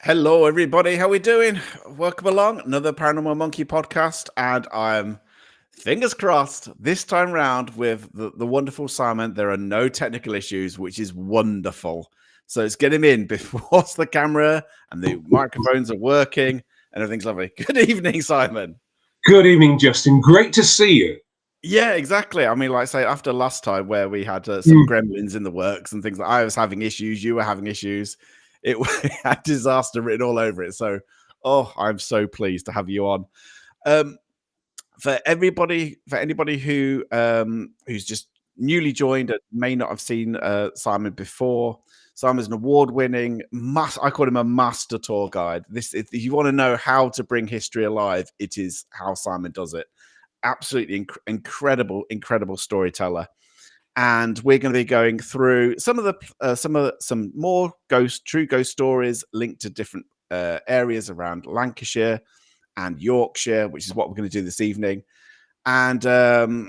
Hello, everybody. How we doing? Welcome along. Another Paranormal Monkey podcast, and I'm fingers crossed this time round with the wonderful Simon. There are no technical issues, which is wonderful. So let's get him in before the camera and the microphones are working and everything's lovely. Good evening, Simon. Good evening, Justin. Great to see you. Yeah, exactly. I mean, like say after last time where we had some gremlins in the works and things, like I was having issues, you were having issues. It had disaster written all over it. So, I'm so pleased to have you on. For anybody who who's just newly joined and may not have seen Simon before, Simon's an award-winning I call him a master tour guide. If you want to know how to bring history alive, it is how Simon does it. Absolutely incredible storyteller. And we're going to be going through some more true ghost stories linked to different areas around Lancashire and Yorkshire, which is what we're going to do this evening. And like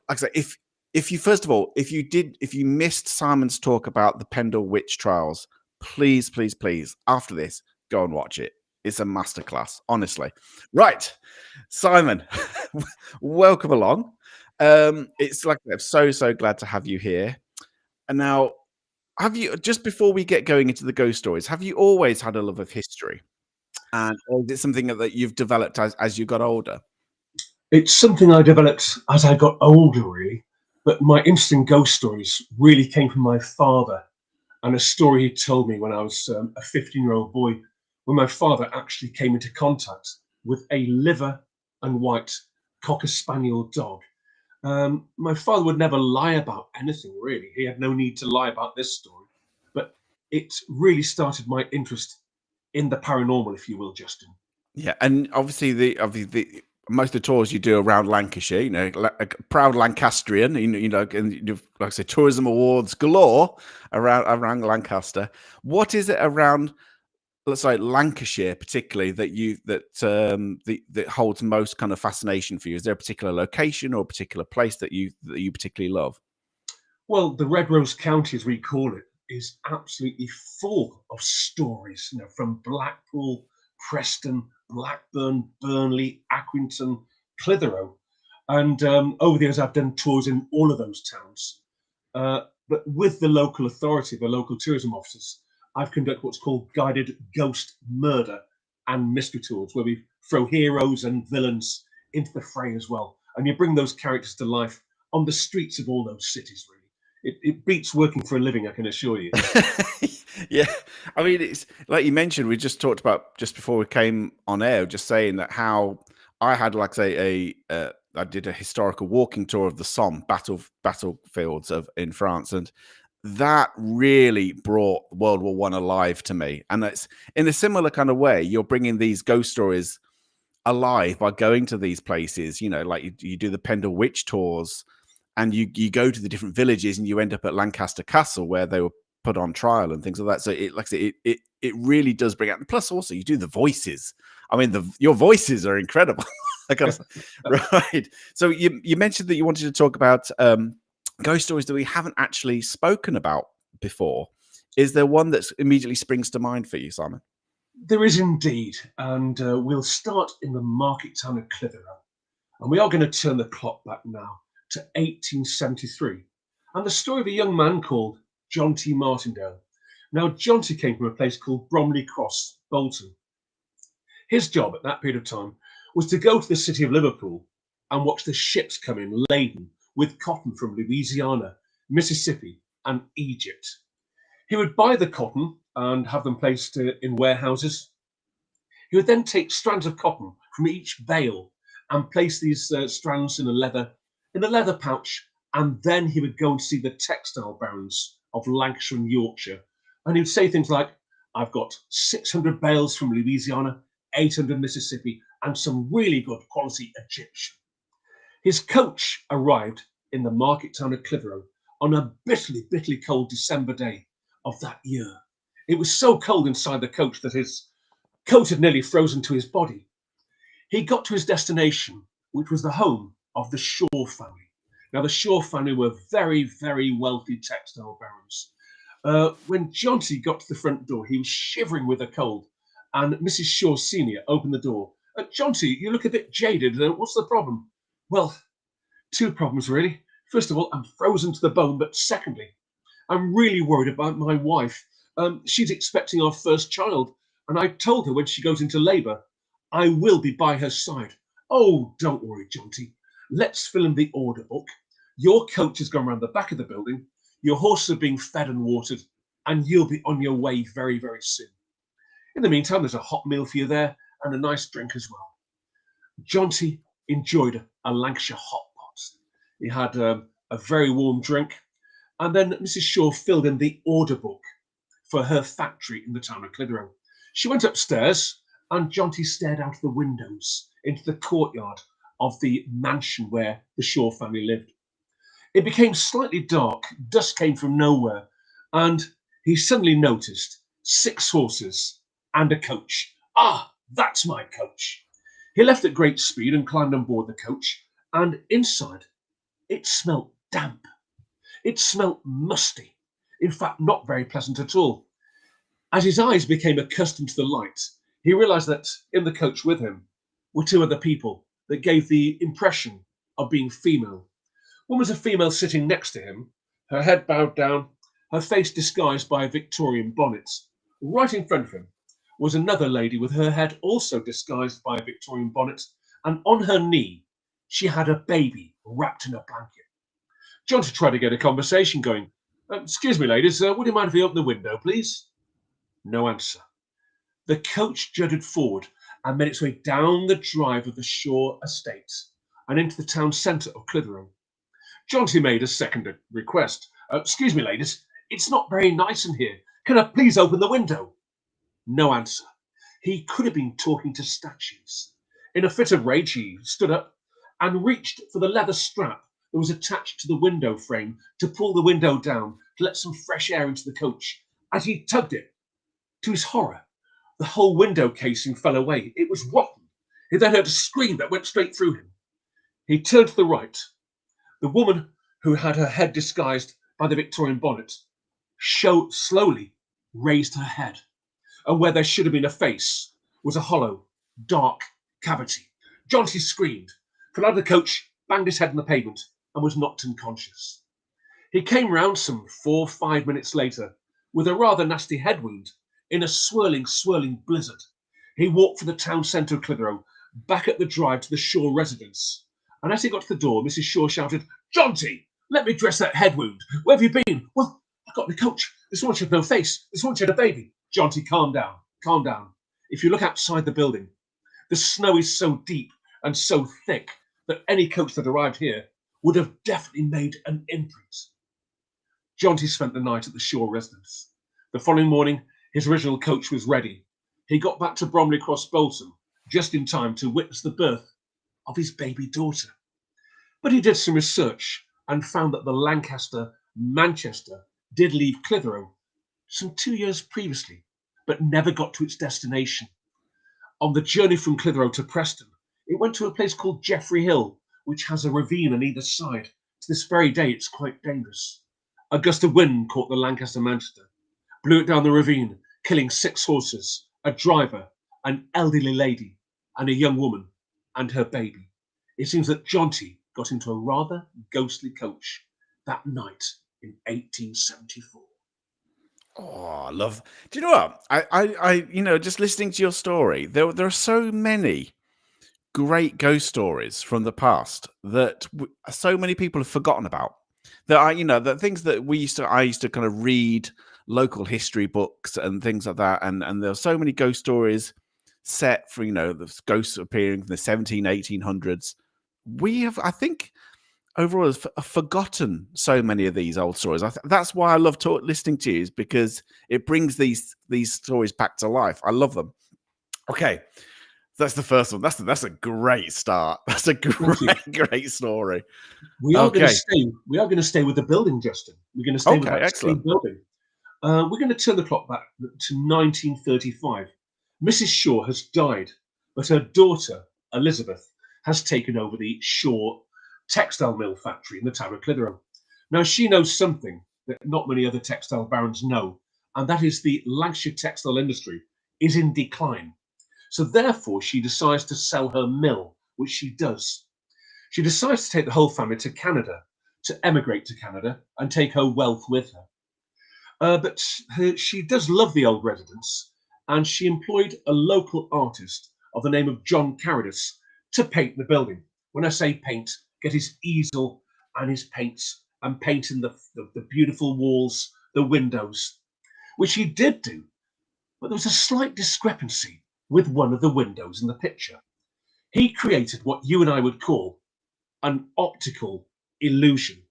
I say, if you missed Simon's talk about the Pendle witch trials, please after this go and watch it. It's a masterclass, honestly. Right, Simon, welcome along. It's like I'm so glad to have you here. And now, just before we get going into the ghost stories, have you always had a love of history? And or is it something that you've developed as you got older? It's something I developed as I got older, really. But my interest in ghost stories really came from my father and a story he told me when I was a 15-year-old boy, when my father actually came into contact with a liver and white Cocker Spaniel dog. My father would never lie about anything, really. He had no need to lie about this story. But it really started my interest in the paranormal, if you will, Justin. Yeah, and obviously the most of the tours you do around Lancashire, a proud Lancastrian, and like I say, tourism awards galore around Lancaster. What is it around, let's say, Lancashire particularly that holds most kind of fascination for you? Is there a particular location or a particular place that you particularly love? Well, the Red Rose County, as we call it, is absolutely full of stories, from Blackpool, Preston, Blackburn, Burnley, Accrington, Clitheroe. And over the years, I've done tours in all of those towns. But But with the local authority, the local tourism officers, I've conducted what's called guided ghost murder and mystery tours, where we throw heroes and villains into the fray as well. And you bring those characters to life on the streets of all those cities, really. It beats working for a living, I can assure you. Yeah, I mean, it's like you mentioned. We just talked about just before we came on air, just saying that how I had, like, say, I did a historical walking tour of the Somme battlefields of in France, and that really brought World War One alive to me. And that's in a similar kind of way. You're bringing these ghost stories alive by going to these places. You know, like you do the Pendle Witch tours, and you go to the different villages, and you end up at Lancaster Castle where they were put on trial and things like that. So it, like I say, it really does bring out. And plus, also you do the voices. I mean, your voices are incredible. I got right. So you mentioned that you wanted to talk about ghost stories that we haven't actually spoken about before. Is there one that immediately springs to mind for you, Simon? There is indeed, and we'll start in the market town of Clitheroe. And we are going to turn the clock back now to 1873, and the story of a young man called John T. Martindale. Now, John T. came from a place called Bromley Cross, Bolton. His job at that period of time was to go to the city of Liverpool and watch the ships come in laden with cotton from Louisiana, Mississippi, and Egypt. He would buy the cotton and have them placed in warehouses. He would then take strands of cotton from each bale and place these strands in a leather pouch, and then he would go and see the textile barons of Lancashire and Yorkshire, and he'd say things like, "I've got 600 bales from Louisiana, 800 Mississippi, and some really good quality Egyptian." His coach arrived in the market town of Clitheroe on a bitterly cold December day of that year. It was so cold inside the coach that his coat had nearly frozen to his body. He got to his destination, which was the home of the Shaw family. Now, the Shaw family were very wealthy textile barons. When Jonty got to the front door, he was shivering with the cold, and Mrs. Shaw Sr. opened the door. "Jonty, you look a bit jaded. What's the problem?" "Well, two problems, really. First of all, I'm frozen to the bone, but secondly, I'm really worried about my wife. She's expecting our first child, and I told her when she goes into labour, I will be by her side." "Oh, don't worry, Jonty. Let's fill in the order book. Your coach has gone round the back of the building. Your horses are being fed and watered, and you'll be on your way very soon. In the meantime, there's a hot meal for you there and a nice drink as well." Jonty enjoyed a Lancashire hot pot. He had a very warm drink, and then Mrs. Shaw filled in the order book for her factory in the town of Clitheroe. She went upstairs, and Jonty stared out of the windows into the courtyard of the mansion where the Shaw family lived. It became slightly dark, dusk came from nowhere, and he suddenly noticed 6 horses and a coach. "Ah, that's my coach." He left at great speed and climbed on board the coach, and inside it smelt damp. It smelt musty. In fact, not very pleasant at all. As his eyes became accustomed to the light, he realised that in the coach with him were 2 other people that gave the impression of being female. One was a female sitting next to him, her head bowed down, her face disguised by a Victorian bonnet. Right in front of him was another lady with her head also disguised by a Victorian bonnet, and on her knee she had a baby wrapped in a blanket. John tried to get a conversation going. "Excuse me, ladies, would you mind if we open the window, please?" No answer. The coach jutted forward and made its way down the drive of the Shaw estate and into the town centre of Clitheroe. Jonty made a second request. "Excuse me, ladies, it's not very nice in here. Can I please open the window?" No answer. He could have been talking to statues. In a fit of rage, he stood up and reached for the leather strap that was attached to the window frame to pull the window down to let some fresh air into the coach. As he tugged it, to his horror, the whole window casing fell away. It was rotten. He then heard a scream that went straight through him. He turned to the right. The woman, who had her head disguised by the Victorian bonnet, slowly raised her head, and where there should have been a face was a hollow, dark cavity. Jonty screamed, fell out of the coach, banged his head on the pavement, and was knocked unconscious. He came round some 4 or 5 minutes later with a rather nasty head wound in a swirling blizzard. He walked for the town centre of Clitheroe, back up the drive to the Shaw residence. And as he got to the door, Mrs. Shaw shouted, "Jonty, let me dress that head wound. Where have you been?" "Well, I got in the coach. This one had no face. This one had a baby." "Jonty, calm down. Calm down. If you look outside the building, the snow is so deep and so thick that any coach that arrived here would have definitely made an imprint." Jonty spent the night at the Shaw residence. The following morning, his original coach was ready. He got back to Bromley Cross Bolton just in time to witness the birth of his baby daughter. But he did some research and found that the Lancaster Manchester did leave Clitheroe some 2 years previously, but never got to its destination. On the journey from Clitheroe to Preston, it went to a place called Jeffrey Hill, which has a ravine on either side. To this very day, it's quite dangerous. A gust of wind caught the Lancaster Manchester, blew it down the ravine, killing 6 horses, a driver, an elderly lady, and a young woman and her baby. It seems that Jonty got into a rather ghostly coach that night in 1874. Oh, I love. Do you know what? Just listening to your story, there are so many great ghost stories from the past that so many people have forgotten about. The things that I used to kind of read local history books and things like that, and there are so many ghost stories set for the ghosts appearing in the 1800s. We have, I think, overall has forgotten so many of these old stories. That's why I love listening to you, is because it brings these stories back to life. I love them. Okay, that's the first one. That's a great start. That's a great story. We are going to stay. We are going to stay with the building, Justin. We're going to stay with that same building. We're going to turn the clock back to 1935. Mrs. Shaw has died, but her daughter Elizabeth has taken over the Shaw textile mill factory in the town of Clitheroe. Now she knows something that not many other textile barons know, and that is the Lancashire textile industry is in decline. So therefore she decides to sell her mill, which she does. She decides to take the whole family to Canada, to emigrate to Canada and take her wealth with her. But she does love the old residence, and she employed a local artist of the name of John Carradus to paint the building. When I say paint, get his easel and his paints and painting the beautiful walls, the windows, which he did do. But there was a slight discrepancy with one of the windows in the picture. He created what you and I would call an optical illusion.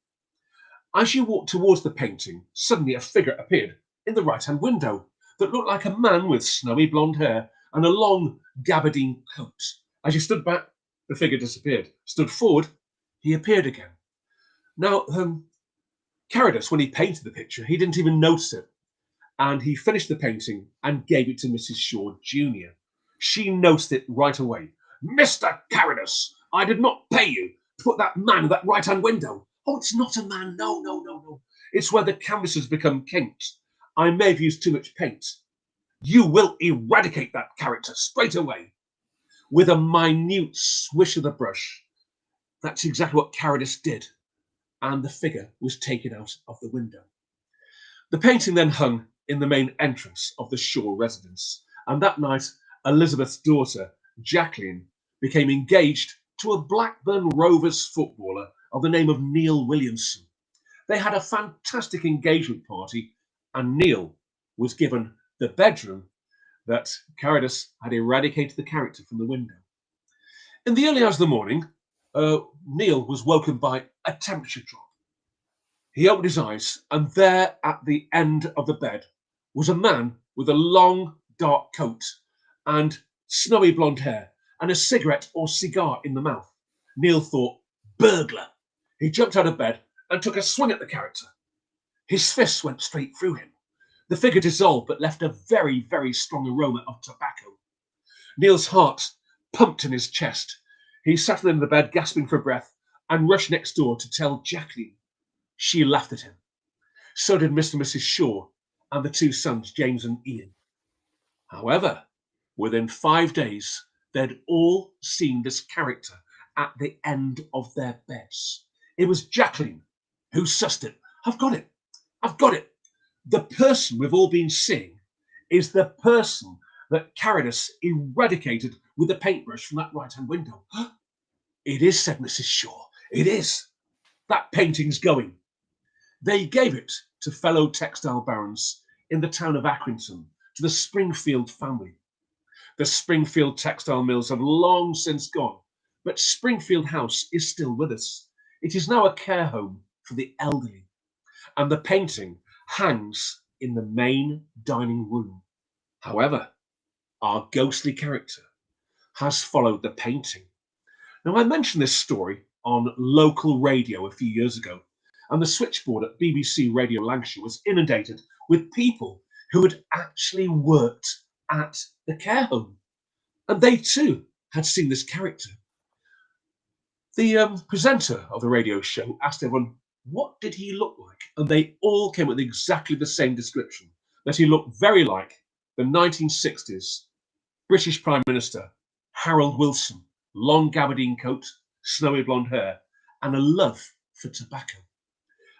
As you walked towards the painting, suddenly a figure appeared in the right-hand window that looked like a man with snowy blonde hair and a long gabardine coat. As you stood back, the figure disappeared. Stood forward, he appeared again. Now, Carradus, when he painted the picture, he didn't even notice it. And he finished the painting and gave it to Mrs. Shaw Jr. She noticed it right away. "Mr. Carradus, I did not pay you to put that man in that right-hand window." "Oh, it's not a man. No. It's where the canvas has become kinked. I may have used too much paint. You will eradicate that character straight away." With a minute swish of the brush, that's exactly what Carradus did, and the figure was taken out of the window. The painting then hung in the main entrance of the Shaw residence, and that night Elizabeth's daughter, Jacqueline, became engaged to a Blackburn Rovers footballer of the name of Neil Williamson. They had a fantastic engagement party, and Neil was given the bedroom that Carradus had eradicated the character from the window. In the early hours of the morning, Neil was woken by a temperature drop. He opened his eyes, and there at the end of the bed was a man with a long, dark coat and snowy blonde hair and a cigarette or cigar in the mouth. Neil thought, "Burglar." He jumped out of bed and took a swing at the character. His fists went straight through him. The figure dissolved but left a very, very strong aroma of tobacco. Neil's heart pumped in his chest. He sat in the bed, gasping for breath, and rushed next door to tell Jacqueline. She laughed at him. So did Mr. and Mrs. Shaw and the 2 sons, James and Ian. However, within 5 days, they'd all seen this character at the end of their beds. It was Jacqueline who sussed it I've got it. I've got it. The person we've all been seeing is the person that Caritas eradicated with a paintbrush from that right-hand window. It is, said Mrs. Shaw. It is. That painting's going. They gave it to fellow textile barons in the town of Accrington, to the Springfield family. The Springfield textile mills have long since gone, but Springfield House is still with us. It is now a care home for the elderly, and the painting hangs in the main dining room. However, our ghostly character has followed the painting. Now, I mentioned this story on local radio a few years ago, and the switchboard at BBC Radio Lancashire was inundated with people who had actually worked at the care home, and they too had seen this character. The presenter of the radio show asked everyone, what did he look like? And they all came with exactly the same description, that he looked very like the 1960s British Prime Minister Harold Wilson, long gabardine coat, snowy blonde hair, and a love for tobacco.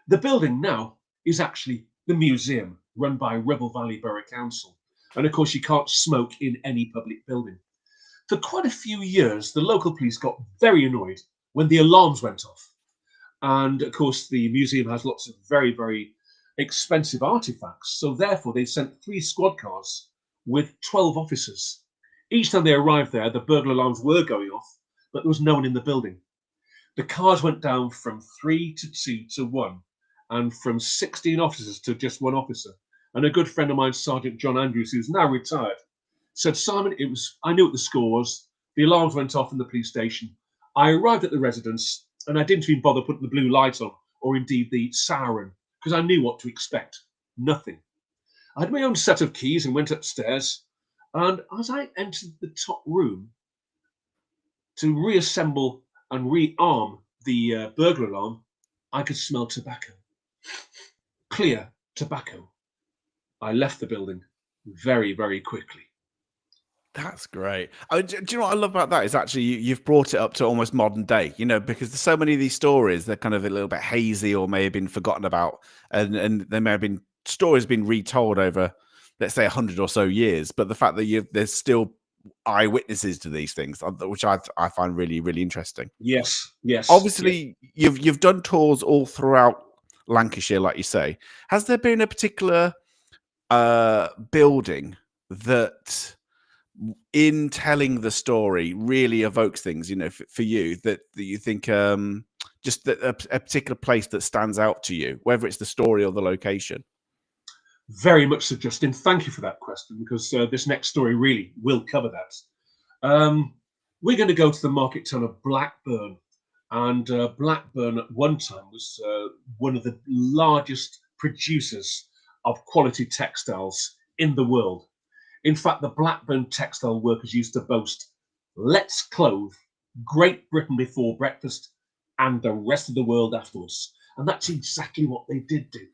The building now is actually the museum run by Ribble Valley Borough Council. And of course, you can't smoke in any public building. For quite a few years, the local police got very annoyed when the alarms went off. And of course, the museum has lots of very, very expensive artifacts. So therefore, they sent 3 squad cars with 12 officers. Each time they arrived there, the burglar alarms were going off, but there was no one in the building. The cars went down from 3 to 2 to 1, and from 16 officers to just 1 officer. And a good friend of mine, Sergeant John Andrews, who's now retired, said, Simon, I knew what the score was. The alarms went off in the police station. I arrived at the residence, and I didn't even bother putting the blue light on, or indeed the siren, because I knew what to expect. Nothing. I had my own set of keys and went upstairs, and as I entered the top room to reassemble and rearm the burglar alarm, I could smell tobacco. Clear tobacco. I left the building very, very quickly. That's great. Do you know what I love about that is actually you've brought it up to almost modern day, because there's so many of these stories, they're kind of a little bit hazy or may have been forgotten about, and there may have been stories being retold over, let's say, 100 or so years. But the fact that there's still eyewitnesses to these things, which I find really, really interesting. Yes. Obviously, you've done tours all throughout Lancashire, like you say. Has there been a particular building that, in telling the story, really evokes things, for you, that you think just that a particular place that stands out to you, whether it's the story or the location? Very much so, Justin. Thank you for that question, because this next story really will cover that. We're going to go to the market town of Blackburn, and Blackburn at one time was one of the largest producers of quality textiles in the world. In fact, the Blackburn textile workers used to boast, let's clothe Great Britain before breakfast and the rest of the world afterwards. And that's exactly what they did do.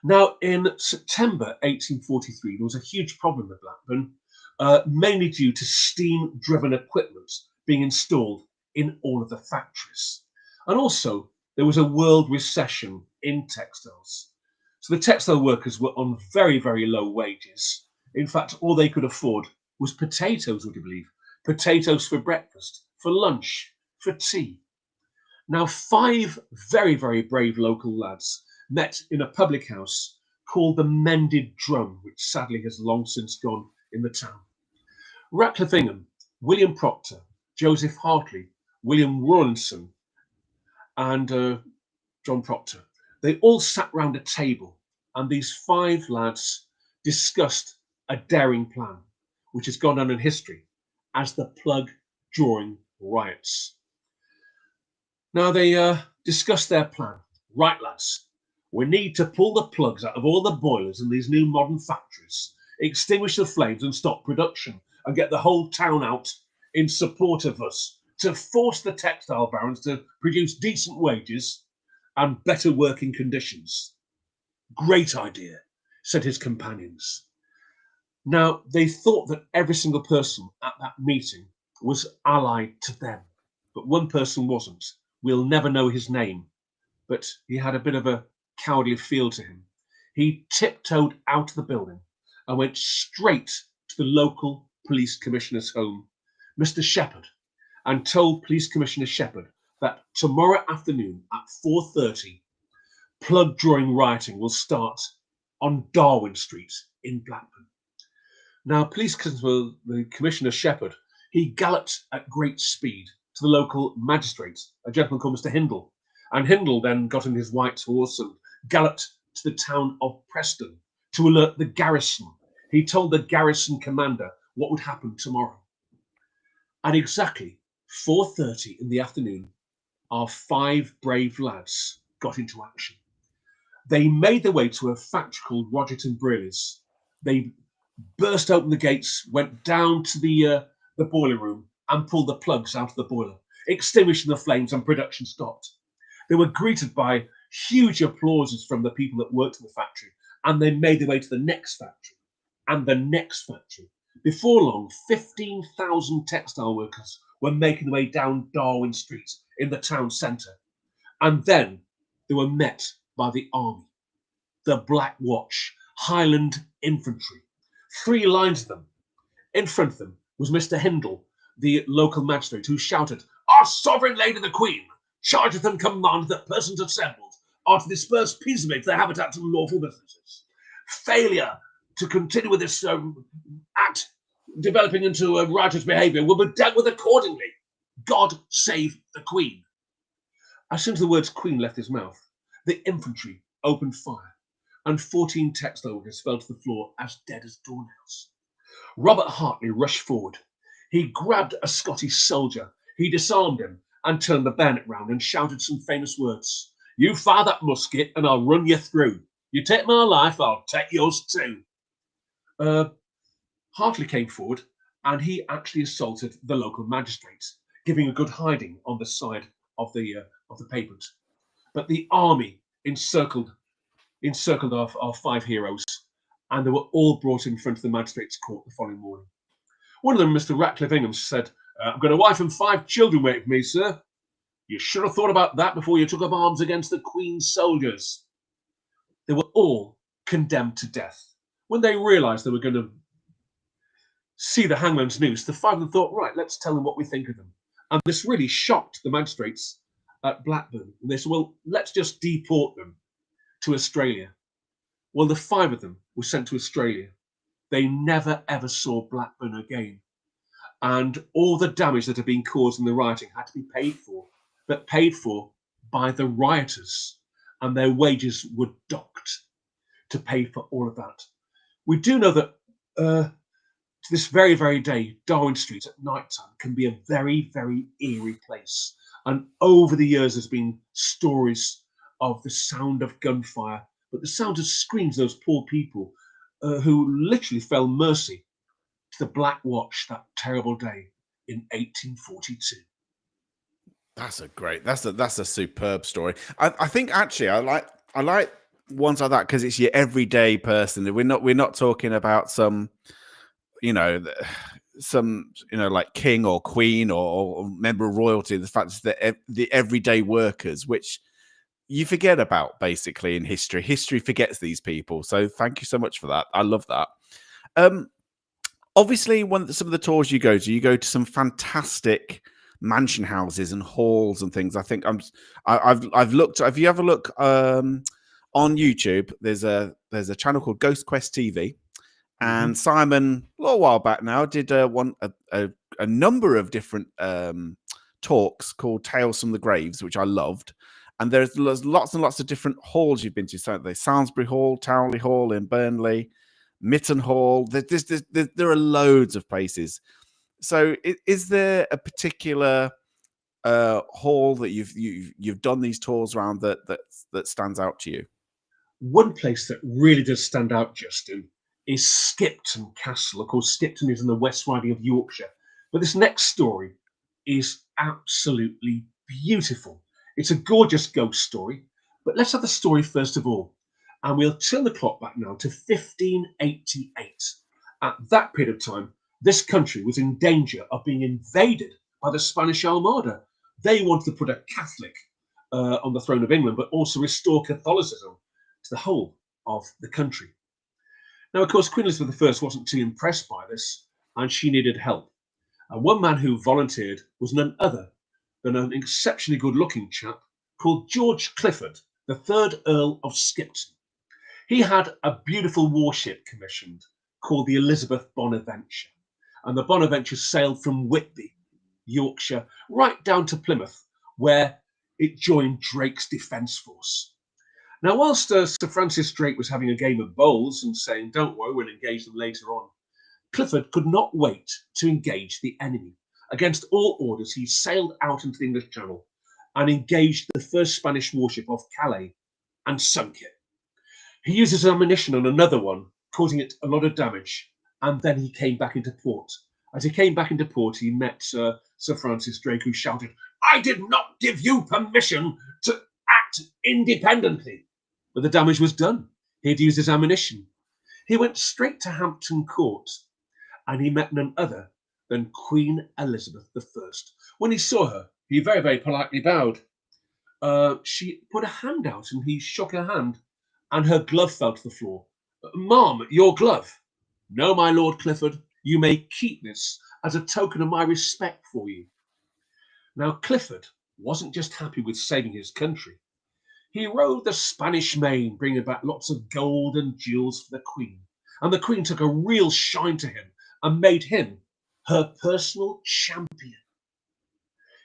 Now, in September 1843, there was a huge problem at Blackburn, mainly due to steam-driven equipment being installed in all of the factories. And also, there was a world recession in textiles. So the textile workers were on very, very low wages. In fact, all they could afford was potatoes, would you believe? Potatoes for breakfast, for lunch, for tea. Now, 5 very, very brave local lads met in a public house called the Mended Drum, which sadly has long since gone in the town. Ratcliffe Ingham, William Proctor, Joseph Hartley, William Rawlinson, and John Proctor, they all sat round a table, and these 5 lads discussed a daring plan, which has gone down in history as the plug drawing riots. Now, they discussed their plan. Right, lads, we need to pull the plugs out of all the boilers in these new modern factories, extinguish the flames and stop production, and get the whole town out in support of us to force the textile barons to produce decent wages and better working conditions. Great idea, said his companions. Now, they thought that every single person at that meeting was allied to them, but one person wasn't. We'll never know his name, but he had a bit of a cowardly feel to him, he tiptoed out of the building and went straight to the local police commissioner's home, Mr. Shepherd, and told Police Commissioner Shepherd that tomorrow afternoon at 4:30, plug drawing rioting will start on Darwin Street in Blackburn. Now, the Commissioner Shepherd, he galloped at great speed to the local magistrate, a gentleman called Mr. Hindle, and Hindle then got on his white horse and galloped to the town of Preston to alert the garrison. He told the garrison commander what would happen tomorrow. At exactly 4:30 in the afternoon, our 5 brave lads got into action. They made their way to a factory called Rogerton Brearley's. They burst open the gates, went down to the boiler room and pulled the plugs out of the boiler, extinguishing the flames, and production stopped. They were greeted by huge applauses from the people that worked in the factory, and they made their way to the next factory and the next factory. Before long, 15,000 textile workers were making their way down Darwin Street in the town centre. And then they were met by the army, the Black Watch, Highland Infantry, 3 lines of them. In front of them was Mr. Hindle, the local magistrate, who shouted, "Our sovereign lady the Queen chargeth and commandeth that persons assembled are to disperse peaceably to their habitats and lawful businesses. Failure to continue with this act developing into a riotous behaviour will be dealt with accordingly. God save the Queen." As soon as the words Queen left his mouth, the infantry opened fire, and 14 textile workers fell to the floor as dead as doornails. Robert Hartley rushed forward. He grabbed a Scottish soldier, he disarmed him and turned the bayonet round and shouted some famous words. "You fire that musket and I'll run you through. You take my life, I'll take yours too." Hartley came forward and he actually assaulted the local magistrate, giving a good hiding on the side of the pavement. But the army encircled our 5 heroes, and they were all brought in front of the magistrate's court the following morning. One of them, Mr. Ratcliffe Ingham, said, "I've got a wife and 5 children waiting for me, sir. You should have thought about that before you took up arms against the Queen's soldiers." They were all condemned to death. When they realised they were going to see the hangman's noose, the 5 of them thought, right, let's tell them what we think of them. And this really shocked the magistrates at Blackburn. And they said, well, let's just deport them to Australia. Well, the 5 of them were sent to Australia. They never, ever saw Blackburn again. And all the damage that had been caused in the rioting had to be paid for, but paid for by the rioters. And their wages were docked to pay for all of that. We do know that to this very, very day, Darwin Street at night time can be a very, very eerie place. And over the years, there's been stories of the sound of gunfire, but the sound of screams of those poor people who literally fell mercy to the Black Watch that terrible day in 1842. That's a superb story. I think actually I like ones like that because it's your everyday person. We're not talking about some like king or queen or member of royalty. The fact is that the everyday workers, which you forget about basically in history. History forgets these people. So thank you so much for that. I love that. Obviously, some of the tours you go to some fantastic mansion houses and halls and things. I think I've looked. If you ever look on YouTube, there's a channel called Ghost Quest TV, and Simon a little while back now did a number of different talks called Tales from the Graves, which I loved. And there's lots and lots of different halls you've been to. So there's Salisbury Hall, Townley Hall in Burnley, Mitten Hall. There are loads of places. So is there a particular hall that you've done these tours around that stands out to you? One place that really does stand out, Justin, is Skipton Castle. Of course, Skipton is in the West Riding of Yorkshire. But this next story is absolutely beautiful. It's a gorgeous ghost story, but let's have the story first of all. And we'll turn the clock back now to 1588. At that period of time, this country was in danger of being invaded by the Spanish Armada. They wanted to put a Catholic on the throne of England, but also restore Catholicism to the whole of the country. Now, of course, Queen Elizabeth I wasn't too impressed by this, and she needed help. And one man who volunteered was none other than an exceptionally good-looking chap called George Clifford, the 3rd Earl of Skipton. He had a beautiful warship commissioned called the Elizabeth Bonaventure, and the Bonaventure sailed from Whitby, Yorkshire, right down to Plymouth, where it joined Drake's defence force. Now, whilst Sir Francis Drake was having a game of bowls and saying, "Don't worry, we'll engage them later on," Clifford could not wait to engage the enemy. Against all orders, he sailed out into the English Channel and engaged the first Spanish warship off Calais and sunk it. He used his ammunition on another one, causing it a lot of damage, and then he came back into port. As he came back into port, he met Sir Francis Drake, who shouted, "I did not give you permission to act independently." But the damage was done. He had used his ammunition. He went straight to Hampton Court, and he met none other than Queen Elizabeth I. When he saw her, he very, very politely bowed. She put a hand out, and he shook her hand, and her glove fell to the floor. "Ma'am, your glove." "No, my Lord Clifford, you may keep this as a token of my respect for you." Now, Clifford wasn't just happy with saving his country. He rode the Spanish Main, bringing back lots of gold and jewels for the Queen. And the Queen took a real shine to him and made him her personal champion.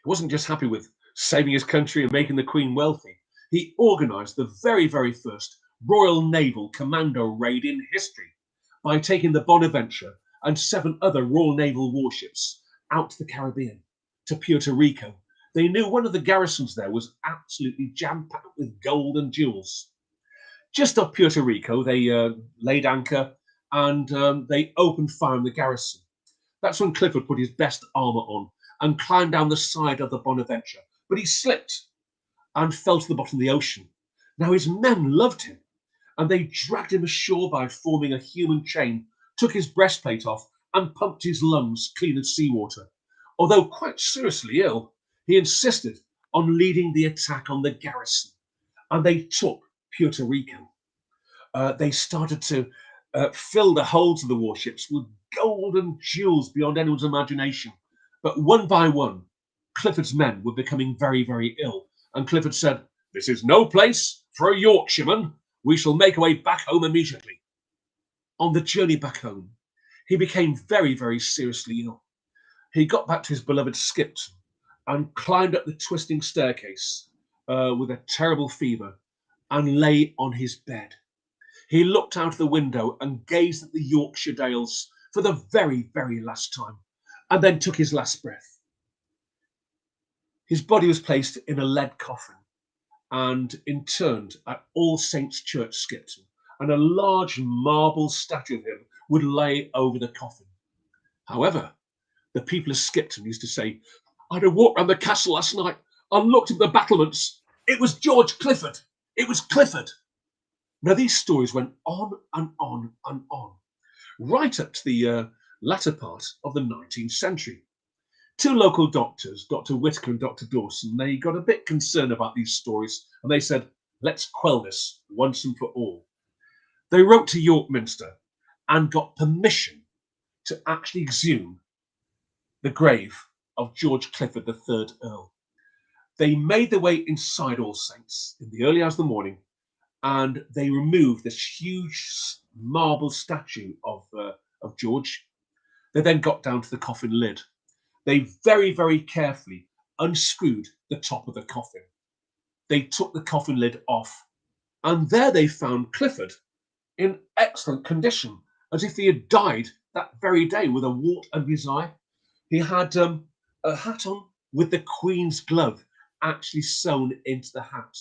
He wasn't just happy with saving his country and making the Queen wealthy. He organised the very, very first Royal Naval Commando raid in history by taking the Bonaventure and 7 other Royal Naval warships out to the Caribbean, to Puerto Rico. They knew one of the garrisons there was absolutely jam-packed with gold and jewels. Just off Puerto Rico, they laid anchor and they opened fire on the garrison. That's when Clifford put his best armour on and climbed down the side of the Bonaventure. But he slipped and fell to the bottom of the ocean. Now his men loved him, and they dragged him ashore by forming a human chain, took his breastplate off, and pumped his lungs clean of seawater. Although quite seriously ill, he insisted on leading the attack on the garrison, and they took Puerto Rico. They started to fill the holds of the warships with gold and jewels beyond anyone's imagination. But one by one, Clifford's men were becoming very, very ill, and Clifford said, "This is no place for a Yorkshireman. We shall make our way back home immediately." On the journey back home, he became very, very seriously ill. He got back to his beloved Skipton and climbed up the twisting staircase with a terrible fever and lay on his bed. He looked out of the window and gazed at the Yorkshire Dales for the very, very last time, and then took his last breath. His body was placed in a lead coffin and interned at All Saints Church, Skipton, and a large marble statue of him would lay over the coffin. However, the people of Skipton used to say, "I had a walk round the castle last night and looked at the battlements. It was George Clifford. It was Clifford." Now, these stories went on and on and on, right up to the latter part of the 19th century. 2 local doctors, Dr. Whitaker and Dr. Dawson, they got a bit concerned about these stories, and they said, "Let's quell this once and for all." They wrote to York Minster and got permission to actually exhume the grave of George Clifford, the 3rd Earl. They made their way inside All Saints in the early hours of the morning, and they removed this huge marble statue of George. They then got down to the coffin lid. They very, very carefully unscrewed the top of the coffin. They took the coffin lid off, and there they found Clifford in excellent condition, as if he had died that very day with a wart under his eye. He had a hat on with the Queen's glove actually sewn into the hat.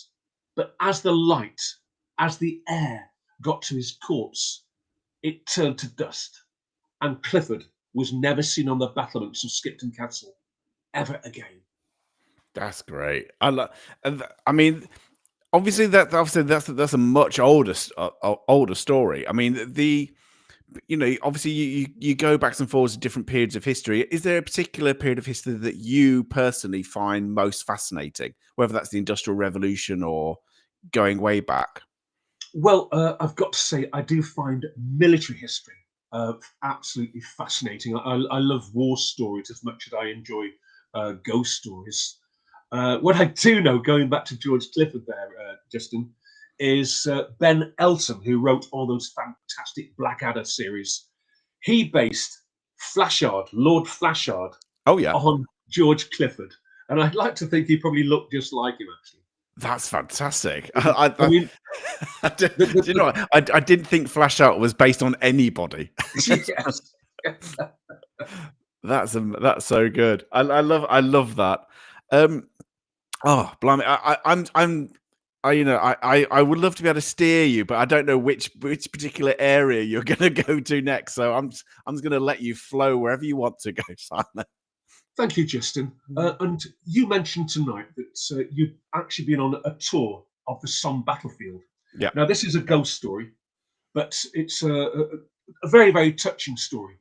But as the light, as the air got to his corpse, it turned to dust, and Clifford was never seen on the battlements of Skipton Castle ever again. That's great. I mean, obviously that's a much older older story. I mean, obviously you go back and forwards to different periods of history. Is there a particular period of history that you personally find most fascinating, whether that's the Industrial Revolution or going way back? Well, I've got to say, I do find military history absolutely fascinating. I love war stories as much as I enjoy ghost stories. What I do know, going back to George Clifford there, Justin, is Ben Elton, who wrote all those fantastic Blackadder series. He based Flashard, Lord Flashard, Oh yeah, on George Clifford. And I'd like to think he probably looked just like him, actually. that's fantastic. I mean, Do the, you know what? I didn't think Flash Out was based on anybody. yes. That's so good. I love that. Um, oh, blimey! I would love to be able to steer you, but I don't know which particular area you're going to go to next. So I'm just going to let you flow wherever you want to go, Simon. Thank you, Justin. And you mentioned tonight that you'd actually been on a tour of the Somme battlefield. Yeah. Now, this is a ghost story, but it's a very, very touching story.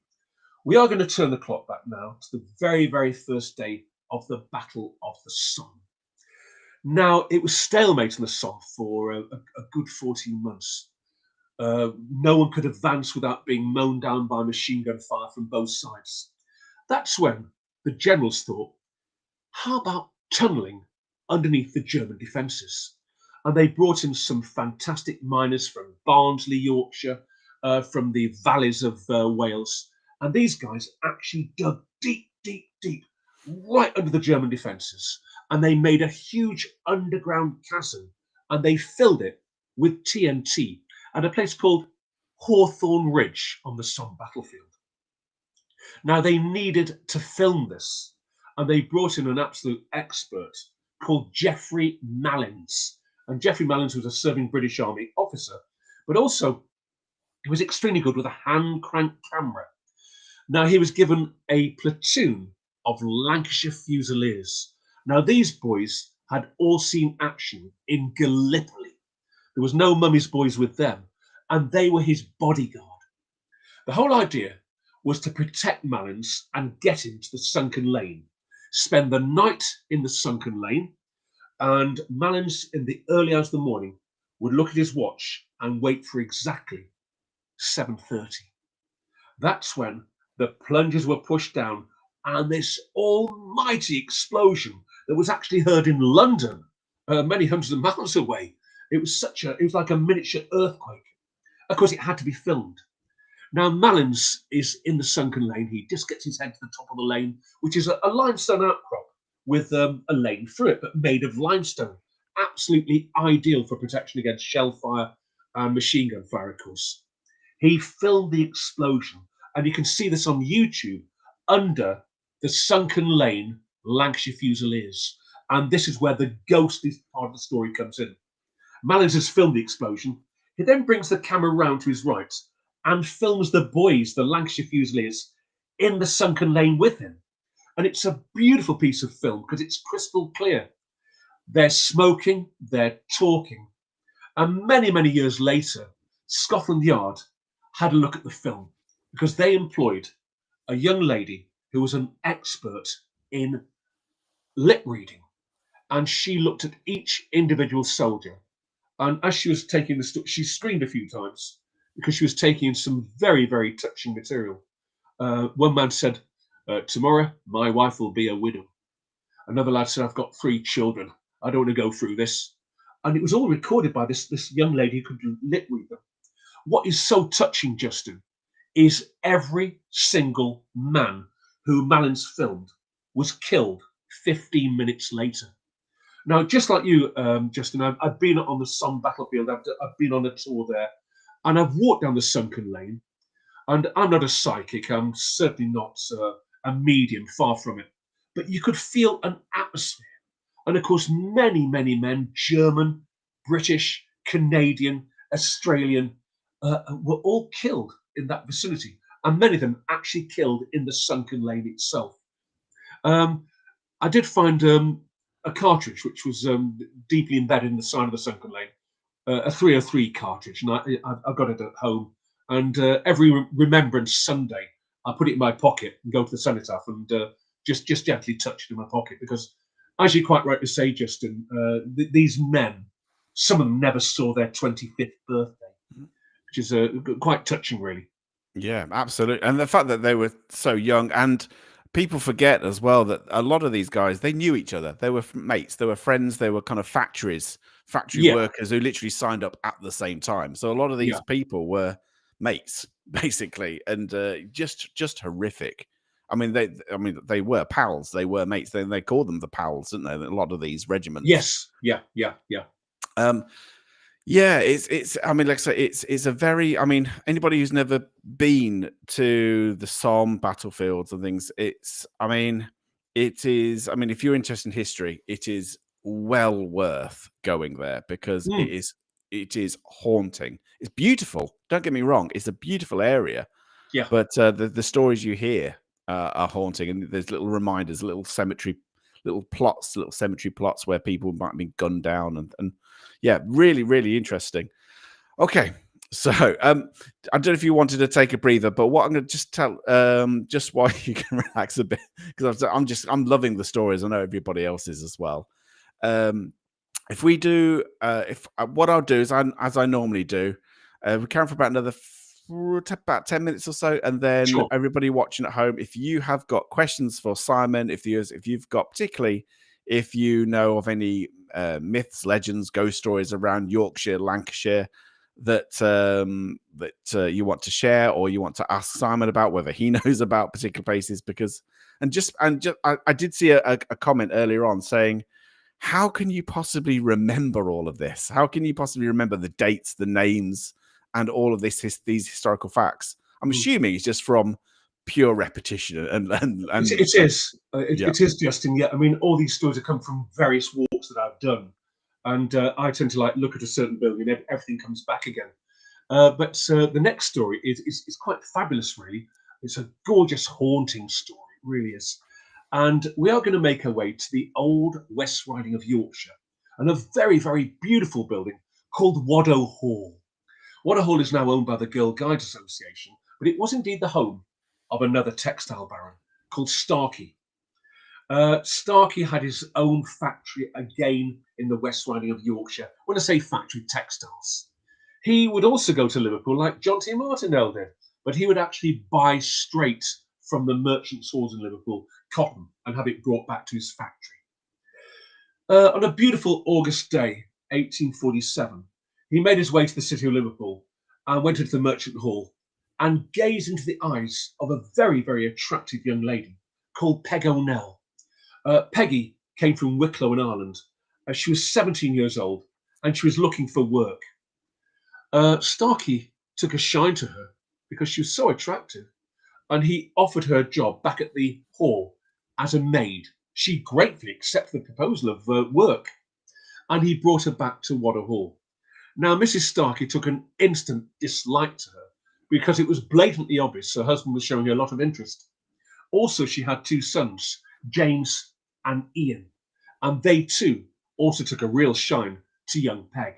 We are going to turn the clock back now to the very, very first day of the Battle of the Somme. Now, it was stalemate in the Somme for a good 14 months. No one could advance without being mown down by machine gun fire from both sides. That's when the generals thought, how about tunnelling underneath the German defences? And they brought in some fantastic miners from Barnsley, Yorkshire, from the valleys of Wales. And these guys actually dug deep, deep, deep, right under the German defences. And they made a huge underground chasm and they filled it with TNT at a place called Hawthorne Ridge on the Somme battlefield. Now, they needed to film this, and they brought in an absolute expert called Geoffrey Malins. And Geoffrey Malins was a serving British Army officer, but also he was extremely good with a hand crank camera. Now, he was given a platoon of Lancashire Fusiliers. Now, these boys had all seen action in Gallipoli. There was no Mummy's boys with them, and they were his bodyguard. The whole idea was to protect Malins and get him to the sunken lane, spend the night in the sunken lane, and Malins in the early hours of the morning would look at his watch and wait for exactly 7:30. That's when the plungers were pushed down and this almighty explosion that was actually heard in London, many hundreds of miles away. It was like a miniature earthquake. Of course, it had to be filmed. Now, Malins is in the sunken lane. He just gets his head to the top of the lane, which is a limestone outcrop with a lane through it, but made of limestone. Absolutely ideal for protection against shell fire and machine gun fire, of course. He filmed the explosion, and you can see this on YouTube under the sunken lane Lancashire Fusiliers. And this is where the ghostly part of the story comes in. Malins has filmed the explosion. He then brings the camera round to his right and films the boys, the Lancashire Fusiliers, in the sunken lane with him. And it's a beautiful piece of film because it's crystal clear. They're smoking, they're talking. And many, many years later, Scotland Yard had a look at the film because they employed a young lady who was an expert in lip reading. And she looked at each individual soldier. And as she was taking the story, she screamed a few times because she was taking in some very, very touching material. One man said, tomorrow my wife will be a widow. Another lad said, I've got 3 children. I don't want to go through this. And it was all recorded by this young lady who could lip read them. What is so touching, Justin, is every single man who Malins filmed was killed 15 minutes later. Now, just like you, Justin, I've been on the Somme battlefield. I've been on a tour there, and I've walked down the sunken lane. And I'm not a psychic. I'm certainly not a medium, far from it. But you could feel an atmosphere. And of course, many, many men, German, British, Canadian, Australian, were all killed in that vicinity. And many of them actually killed in the sunken lane itself. I did find a cartridge which was deeply embedded in the side of the sunken lane, a 303 cartridge, and I've got it at home. And every Remembrance Sunday, I put it in my pocket and go to the cenotaph and just gently touch it in my pocket because, as you quite rightly say, Justin, these men Some of them never saw their 25th birthday, Mhm. which is quite touching, really. Yeah, absolutely. And the fact that they were so young, and people forget as well that a lot of these guys, they knew each other. They were mates, they were friends, they were kind of factory Yeah, workers who literally signed up at the same time. So a lot of yeah. these people were mates basically, and just horrific. I mean they were pals, they were mates. They called them the pals, didn't they? A lot of these regiments. Yes, yeah, yeah, yeah. Um, Yeah, it's I mean, like I say, it's a very I mean, anybody who's never been to the Somme battlefields and things, it's I mean, it is I mean, if you're interested in history, it is well worth going there because Mm, it is haunting. It's beautiful. Don't get me wrong, it's a beautiful area, yeah. but the stories you hear are haunting, and there's little reminders, little cemetery, little plots, little cemetery plots where people might have been gunned down, and yeah, really, really interesting. Okay, so I don't know if you wanted to take a breather, but what I'm going to just tell, just while you can relax a bit, because I'm loving the stories. I know everybody else is as well. Um, if we do, if what I'll do is, as I normally do, we can for about another about 10 minutes or so, and then Sure. everybody watching at home, if you have got questions for Simon, if you've got particularly if you know of any myths, legends, ghost stories around Yorkshire, Lancashire that you want to share, or you want to ask Simon about, whether he knows about particular places, because I did see a comment earlier on saying, how can you possibly remember all of this? How can you possibly remember the dates, the names, and all of these historical facts? I'm Mm. assuming it's just from pure repetition It is. yeah. It is, Justin. Yeah, I mean, all these stories have come from various walks that I've done, and I tend to like look at a certain building, and everything comes back again. But the next story is quite fabulous, really. It's a gorgeous, haunting story, it really is. And we are going to make our way to the old West Riding of Yorkshire, and a very, very beautiful building called Wad Hall. Wad Hall is now owned by the Girl Guides Association, but it was indeed the home of another textile baron called Starkey. Starkey had his own factory again in the West Riding of Yorkshire. When I say factory, textiles. He would also go to Liverpool like John T. Martineau did, but he would actually buy straight from the merchants' halls in Liverpool cotton and have it brought back to his factory. On a beautiful August day, 1847, he made his way to the city of Liverpool and went into the merchant hall and gazed into the eyes of a very, very attractive young lady called Peg O'Neill. Peggy came from Wicklow in Ireland. She was 17 years old and she was looking for work. Starkey took a shine to her because she was so attractive, and he offered her a job back at the hall as a maid. She gratefully accepted the proposal of work, and he brought her back to Wadder Hall. Now, Mrs. Starkey took an instant dislike to her because it was blatantly obvious her husband was showing her a lot of interest. Also, she had two sons, James and Ian, and they too also took a real shine to young Peg.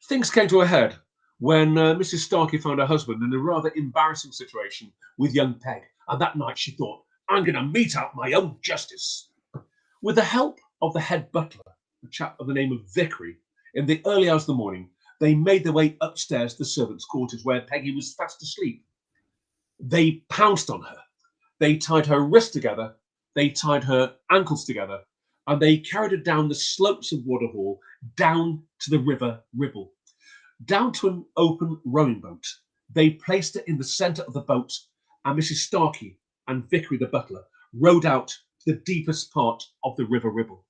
Things came to a head when Mrs. Starkey found her husband in a rather embarrassing situation with young Peg, and that night she thought, I'm going to mete out my own justice. With the help of the head butler, a chap of the name of Vickery, in the early hours of the morning, they made their way upstairs to the servants' quarters where Peggy was fast asleep. They pounced on her. They tied her wrists together, they tied her ankles together, and they carried her down the slopes of Waterhall, down to the river Ribble, down to an open rowing boat. They placed her in the centre of the boat, and Mrs. Starkey and Vickery the butler rowed out to the deepest part of the river Ribble.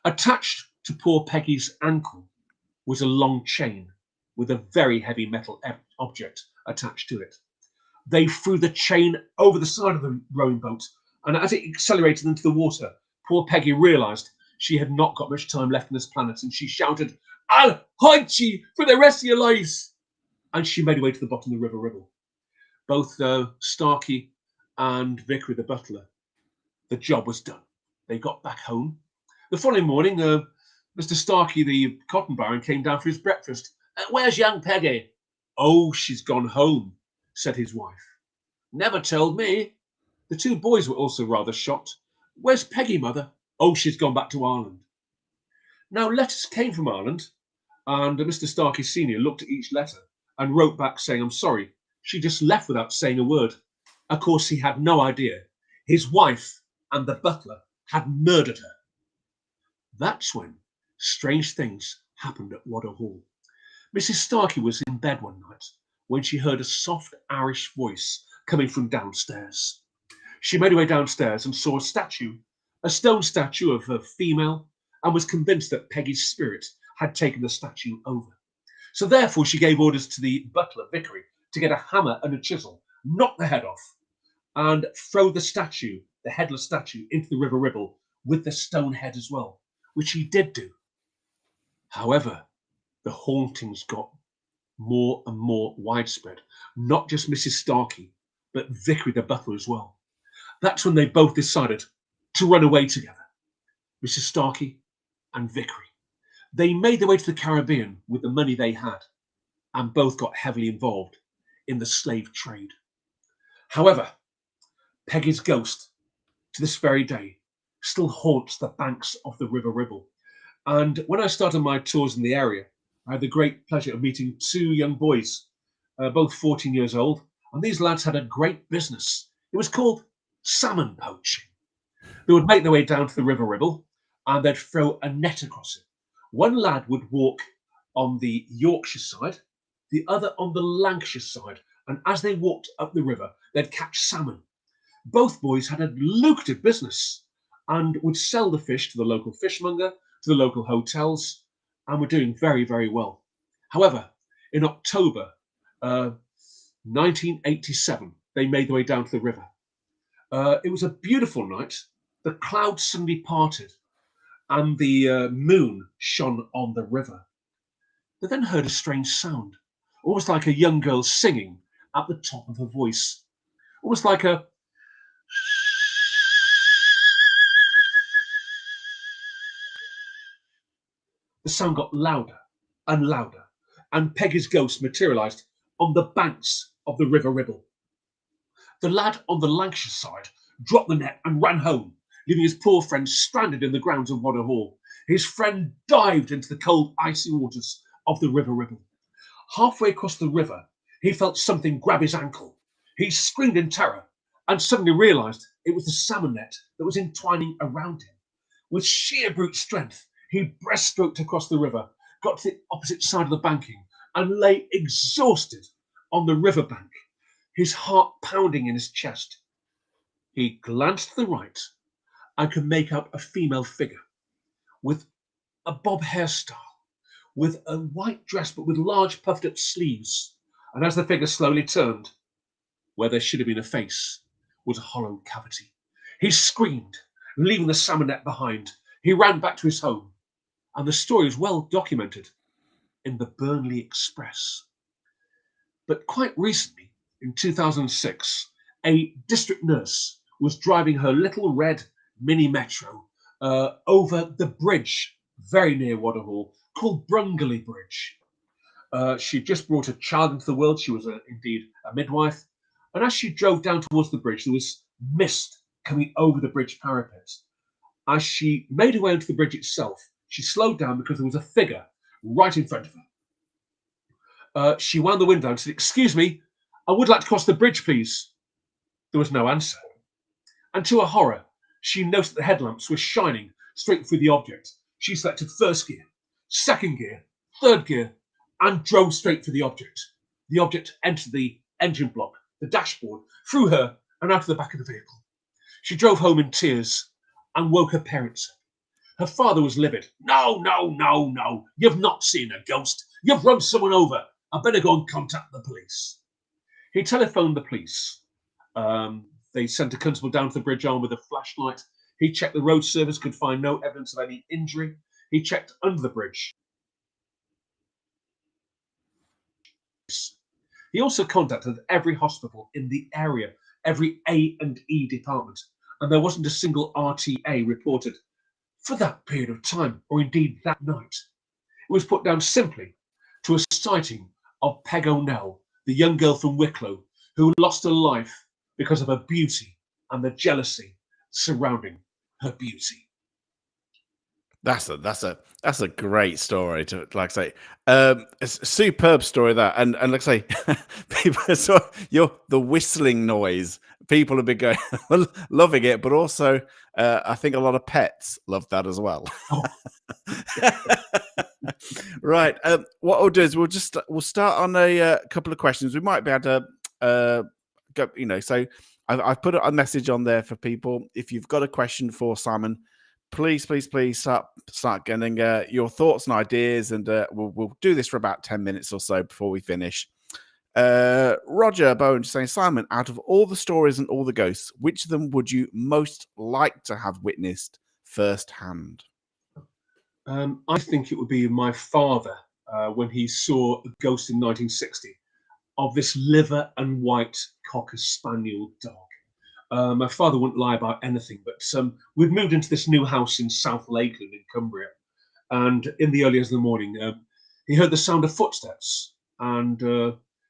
Attached to poor Peggy's ankle was a long chain with a very heavy metal object attached to it. They threw the chain over the side of the rowing boat, and as it accelerated into the water, poor Peggy realised she had not got much time left on this planet, and she shouted, I'll haunt you for the rest of your lives! And she made her way to the bottom of the river Ribble. Both Starkey and Vickery the butler, the job was done. They got back home. The following morning, Mr. Starkey, the cotton baron, came down for his breakfast. Where's young Peggy? Oh, she's gone home, said his wife. Never told me. The two boys were also rather shocked. Where's Peggy, mother? Oh, she's gone back to Ireland. Now, letters came from Ireland, and Mr. Starkey Sr. looked at each letter and wrote back saying, "I'm sorry, she just left without saying a word." Of course, he had no idea. His wife and the butler had murdered her. That's when strange things happened at Wad Hall. Mrs. Starkey was in bed one night when she heard a soft Irish voice coming from downstairs. She made her way downstairs and saw a statue, a stone statue of a female, and was convinced that Peggy's spirit had taken the statue over. So therefore she gave orders to the butler, Vickery, to get a hammer and a chisel, knock the head off, and throw the statue, the headless statue, into the River Ribble with the stone head as well, which he did do. However, the hauntings got more and more widespread. Not just Mrs. Starkey, but Vickery the butler as well. That's when they both decided to run away together, Mrs. Starkey and Vickery. They made their way to the Caribbean with the money they had, and both got heavily involved in the slave trade. However, Peggy's ghost, to this very day, still haunts the banks of the River Ribble. And when I started my tours in the area, I had the great pleasure of meeting two young boys, both 14 years old, and these lads had a great business. It was called salmon poaching. They would make their way down to the River Ribble and they'd throw a net across it. One lad would walk on the Yorkshire side, the other on the Lancashire side, and as they walked up the river, they'd catch salmon. Both boys had a lucrative business and would sell the fish to the local fishmonger, to the local hotels, and were doing very, very well. However, in October 1987, they made their way down to the river. It was a beautiful night. The clouds suddenly parted and the moon shone on the river. They then heard a strange sound, almost like a young girl singing at the top of her voice, almost like a the sound got louder and louder, and Peggy's ghost materialised on the banks of the River Ribble. The lad on the Lancashire side dropped the net and ran home, leaving his poor friend stranded in the grounds of Wad Hall. His friend dived into the cold, icy waters of the River Ribble. Halfway across the river, he felt something grab his ankle. He screamed in terror and suddenly realised it was the salmon net that was entwining around him. With sheer brute strength, he breaststroked across the river, got to the opposite side of the banking, and lay exhausted on the riverbank, his heart pounding in his chest. He glanced to the right and could make out a female figure with a bob hairstyle, with a white dress but with large puffed up sleeves. And as the figure slowly turned, where there should have been a face was a hollow cavity. He screamed, leaving the salmon net behind. He ran back to his home, and the story is well documented in the Burnley Express. But quite recently, in 2006, a district nurse was driving her little red mini metro over the bridge very near Wad Hall called Brungley Bridge. She'd just brought a child into the world. She was indeed a midwife. And as she drove down towards the bridge, there was mist coming over the bridge parapet. As she made her way onto the bridge itself, she slowed down because there was a figure right in front of her. She wound the window and said, "Excuse me, I would like to cross the bridge, please." There was no answer. And to her horror, she noticed that the headlamps were shining straight through the object. She selected first gear, second gear, third gear, and drove straight for the object. The object entered the engine block, the dashboard, through her and out of the back of the vehicle. She drove home in tears and woke her parents up. Her father was livid. "No, no, no, no. You've not seen a ghost. You've run someone over. I better go and contact the police." He telephoned the police. They sent a constable down to the bridge arm with a flashlight. He checked the road surface, could find no evidence of any injury. He checked under the bridge. He also contacted every hospital in the area, every A&E department, and there wasn't a single RTA reported for that period of time, or indeed that night. It was put down simply to a sighting of Peg O'Neal, the young girl from Wicklow, who lost her life because of her beauty and the jealousy surrounding her beauty. That's a great story to like say. It's a superb story that, and like I say, people so the whistling noise. People have been going loving it, but also I think a lot of pets love that as well. Oh, Right. What I'll do is we'll start on a couple of questions. We might be able to go. So I've put a message on there for people. If you've got a question for Simon, please start getting your thoughts and ideas, and we'll do this for about 10 minutes or so before we finish. Roger Bowen saying, Simon, out of all the stories and all the ghosts, which of them would you most like to have witnessed firsthand? I think it would be my father when he saw a ghost in 1960 of this liver and white cocker spaniel dog. My father wouldn't lie about anything, but we'd moved into this new house in South Lakeland in Cumbria, and in the early hours of the morning, he heard the sound of footsteps, and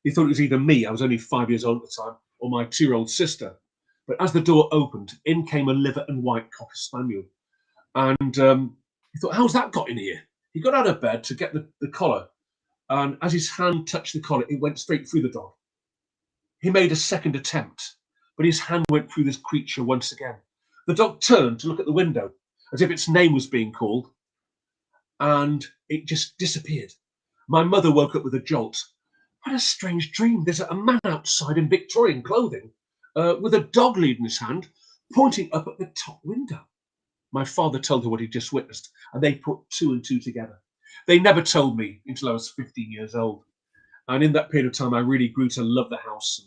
he thought it was either me, I was only 5 years old at the time, or my 2-year-old sister. But as the door opened, in came a liver and white cocker spaniel, and he thought, how's that got in here? He got out of bed to get the collar, and as his hand touched the collar, it went straight through the dog. He made a second attempt, but his hand went through this creature once again. The dog turned to look at the window, as if its name was being called, and it just disappeared. My mother woke up with a jolt. What a strange dream. There's a man outside in Victorian clothing, with a dog lead in his hand, pointing up at the top window. My father told her what he'd just witnessed, and they put two and two together. They never told me until I was 15 years old. And in that period of time, I really grew to love the house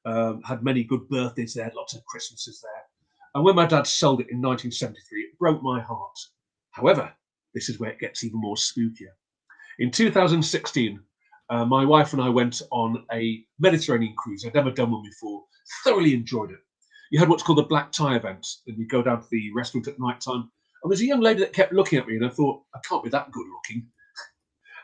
and had many good birthdays there, lots of Christmases there. And when my dad sold it in 1973, it broke my heart. However, this is where it gets even more spookier. In 2016, my wife and I went on a Mediterranean cruise. I'd never done one before, thoroughly enjoyed it. You had what's called the black tie event, and you go down to the restaurant at night time. And there's a young lady that kept looking at me, and I thought, I can't be that good looking.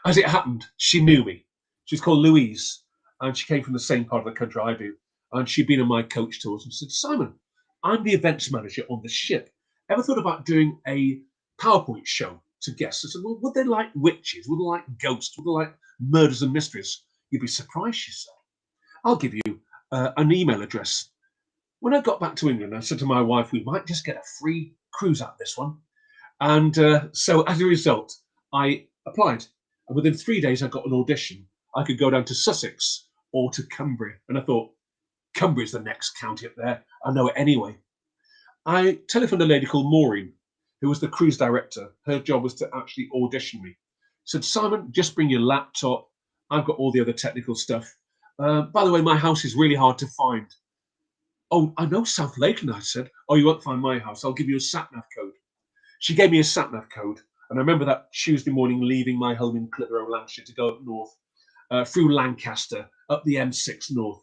As it happened, she knew me. She's called Louise, and she came from the same part of the country I do. And she'd been on my coach tours and said, Simon, I'm the events manager on this ship. Ever thought about doing a PowerPoint show to guests? I said, well, would they like witches? Would they like ghosts? Would they like murders and mysteries? You'd be surprised, she said. I'll give you an email address. When I got back to England, I said to my wife, we might just get a free cruise out this one. And so as a result, I applied. And within 3 days, I got an audition. I could go down to Sussex or to Cumbria. And I thought, Cumbria's the next county up there. I know it anyway. I telephoned a lady called Maureen, who was the cruise director. Her job was to actually audition me. Said, Simon, just bring your laptop. I've got all the other technical stuff. By the way, my house is really hard to find. Oh, I know South Lakeland, I said. Oh, you won't find my house. I'll give you a sat-nav code. She gave me a sat-nav code. And I remember that Tuesday morning leaving my home in Clitheroe, Lancashire, to go up north, through Lancaster, up the M6 north,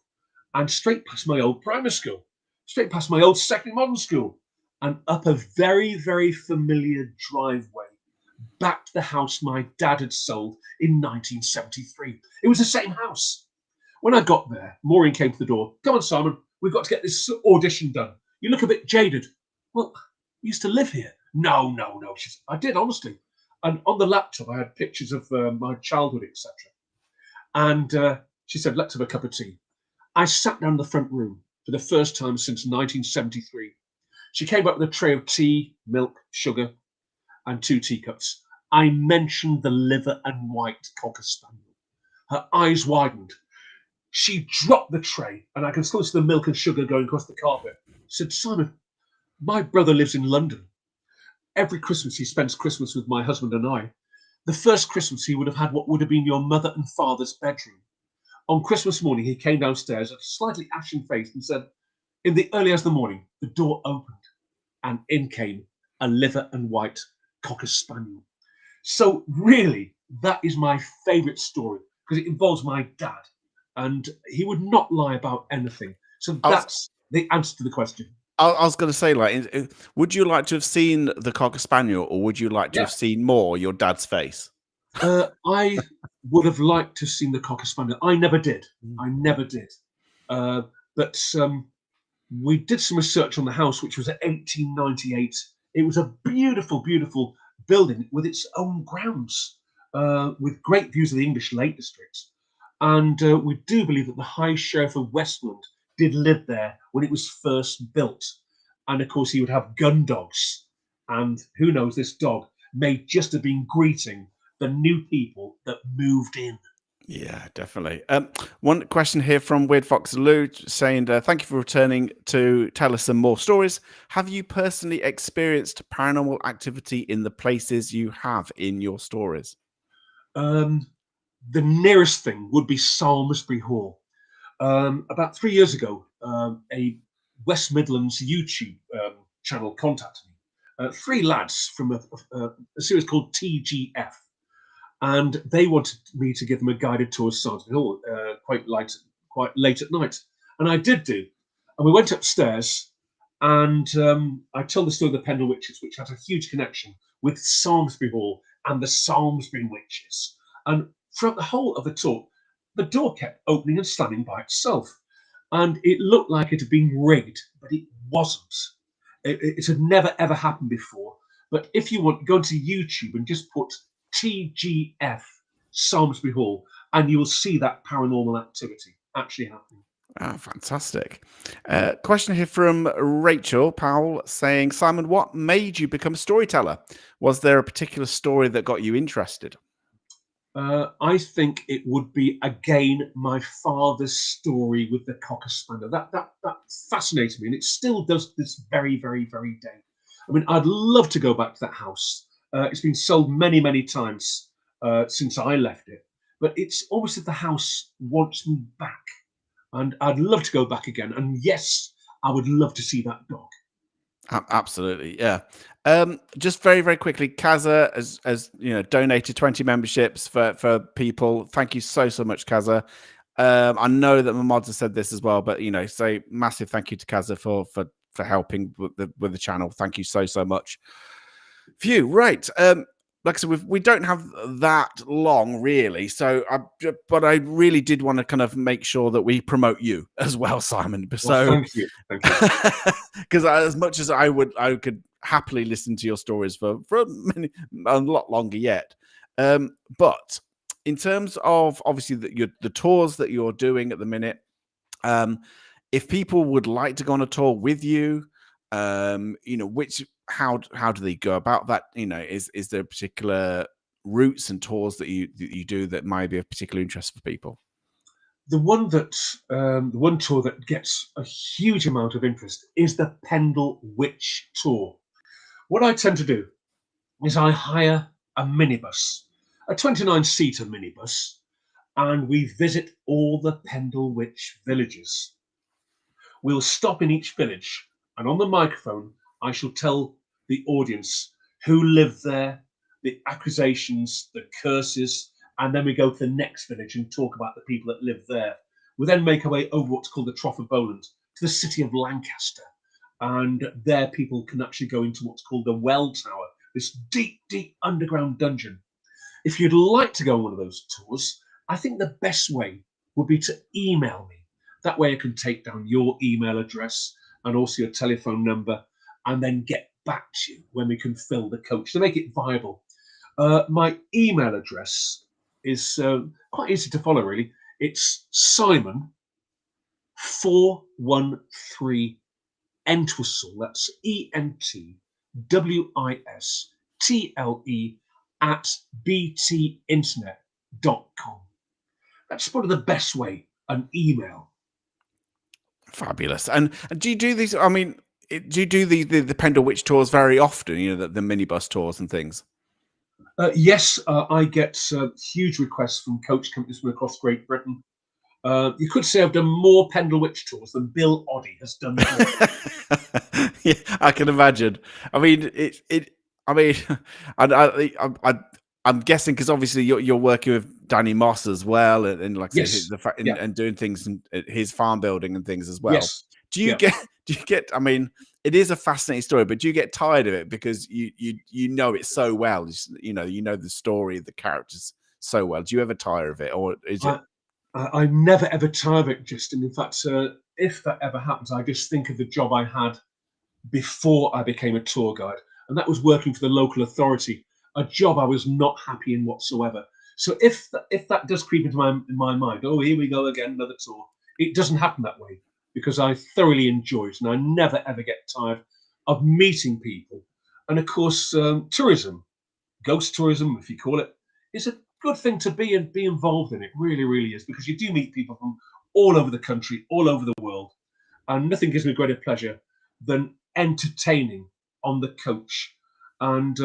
and straight past my old primary school, straight past my old secondary modern school, and up a very, very familiar driveway, back to the house my dad had sold in 1973. It was the same house. When I got there, Maureen came to the door. Come on, Simon, we've got to get this audition done. You look a bit jaded. Well, I used to live here. No. She said, I did, honestly. And on the laptop, I had pictures of my childhood, etc. And she said, let's have a cup of tea. I sat down in the front room for the first time since 1973. She came up with a tray of tea, milk, sugar, and 2 teacups. I mentioned the liver and white cocker spaniel. Her eyes widened. She dropped the tray, and I can still see the milk and sugar going across the carpet. She said, Simon, my brother lives in London. Every Christmas he spends Christmas with my husband and I. The first Christmas he would have had what would have been your mother and father's bedroom. On Christmas morning, he came downstairs, a slightly ashen face, and said, in the early hours of the morning, the door opened, and in came a liver and white cocker spaniel. So really, that is my favourite story, because it involves my dad, and he would not lie about anything. So that's the answer to the question. I was going to say, like, would you like to have seen the cocker spaniel, or would you like to have seen more your dad's face? I would have liked to have seen the cocker spaniel. I never did. But we did some research on the house, which was at 1898. It was a beautiful, beautiful building with its own grounds, with great views of the English Lake District. And we do believe that the High Sheriff of Westmoreland did live there when it was first built. And of course, he would have gun dogs. And who knows, this dog may just have been greeting the new people that moved in. Yeah, definitely. One question here from Weird Fox Lou saying, thank you for returning to tell us some more stories. Have you personally experienced paranormal activity in the places you have in your stories? The nearest thing would be Salisbury Hall. About 3 years ago, a West Midlands YouTube channel contacted me. Three lads from a series called TGF, and they wanted me to give them a guided tour of Salisbury Hall quite late at night, and I did do. And we went upstairs, and I told the story of the Pendle Witches, which has a huge connection with Salisbury Hall and the Salisbury Witches. And throughout the whole of the talk, the door kept opening and slamming by itself. And it looked like it had been rigged, but it wasn't. It had never, ever happened before. But if you want, go to YouTube and just put TGF Salisbury Hall, and you will see that paranormal activity actually happening. Ah, fantastic. Question here from Rachel Powell saying, Simon, what made you become a storyteller? Was there a particular story that got you interested? I think it would be again my father's story with the cocker spaniel. That fascinated me, and it still does this very, very, very day. I mean, I'd love to go back to that house. It's been sold many, many times since I left it, but it's almost that the house wants me back, and I'd love to go back again. And yes, I would love to see that dog. Absolutely, yeah. Just very, very quickly, Kaza has donated 20 memberships for people. Thank you so much, Kaza. I know that my mods have said this as well, but say massive thank you to Kaza for helping with the channel. Thank you so much. Phew, right. Like I said, we don't have that long really, but I really did want to kind of make sure that we promote you as well, Simon. Well, thank you, because as much as I could happily listen to your stories for a lot longer yet. But in terms of obviously the tours that you're doing at the minute, if people would like to go on a tour with you, how do they go about that? Is there particular routes and tours that you do that might be of particular interest for people? The one tour that gets a huge amount of interest is the Pendle Witch tour. What I tend to do is I hire a minibus, a 29-seater minibus, and we visit all the Pendle Witch villages. We'll stop in each village, and on the microphone, I shall tell the audience who lived there, the accusations, the curses, and then we go to the next village and talk about the people that live there. We then make our way over what's called the Trough of Bowland to the city of Lancaster, and there people can actually go into what's called the Well Tower, this deep, deep underground dungeon. If you'd like to go on one of those tours, I think the best way would be to email me. That way I can take down your email address and also your telephone number, and then get back to you when we can fill the coach to make it viable. My email address is quite easy to follow, really. It's Simon 413 Entwistle. That's ENTWISTLE at btinternet.com. That's probably the best way, an email. Fabulous. And do you do these? I mean, do you do the Pendle Witch tours very often? The minibus tours and things. Yes, I get huge requests from coach companies from across Great Britain. You could say I've done more Pendle Witch tours than Bill Oddie has done. Yeah, I can imagine. I mean, I'm guessing because obviously you're working with Danny Moss as well, and like Yes. and doing things in his farm building and things as well. Yes. Do you get? I mean, it is a fascinating story, but do you get tired of it because you know it so well? You know the story, the characters so well. Do you ever tire of it, or is it? I never ever tire of it, Justin. In fact, if that ever happens, I just think of the job I had before I became a tour guide, and that was working for the local authority. a job I was not happy in whatsoever. So if that does creep into my mind, oh, here we go again, another tour. It doesn't happen that way because I thoroughly enjoy it, and I never ever get tired of meeting people. And of course, tourism, ghost tourism, if you call it, is a good thing to be involved in. It really, really is, because you do meet people from all over the country, all over the world, and nothing gives me greater pleasure than entertaining on the coach. And